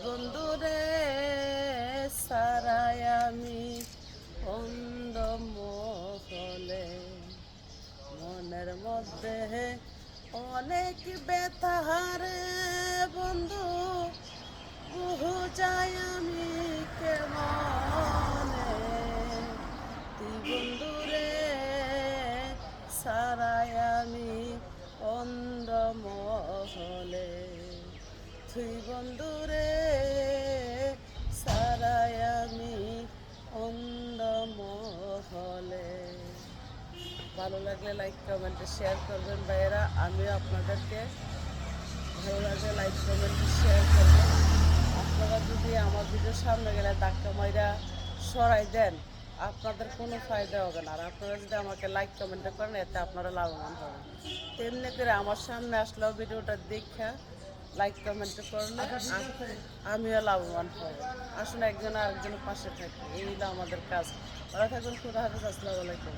বন্ধুরে সারাই আমি অন্ধ মহলে, মনের মধ্যে অনেক ব্যথারে বন্ধু, বহু যাই আমি কেমনে, তুই বন্ধুরে সারাই আমি অন্ধ মহলে, তুই বন্ধুরে সারাই আমি অন্ধ মহলে। ভালো লাগলে লাইক কমেন্টে শেয়ার করবেন ভাইয়েরা, আমিও আপনাদেরকে ভালো লাগলে লাইক কমেন্টে শেয়ার করবেন। আপনারা যদি আমার ভিডিওর সামনে গেলে ধাক্কা মাইরা সরাই দেন, আপনাদের কোনো ফায়দা হবে না। আর আপনারা যদি আমাকে লাইক কমেন্টে করেন, এতে আপনারা লাভবান হবেন। তেমনি করে আমার সামনে আসলেও ভিডিওটা দেখা লাইক কমেন্ট করলে আমিও লাভবান হব। আসলে একজন আরেকজনের পাশে থাকি, এই হলো আমাদের কাজ। ভালো থাকুন, খুদা হাফেজ, আসসালামু আলাইকুম।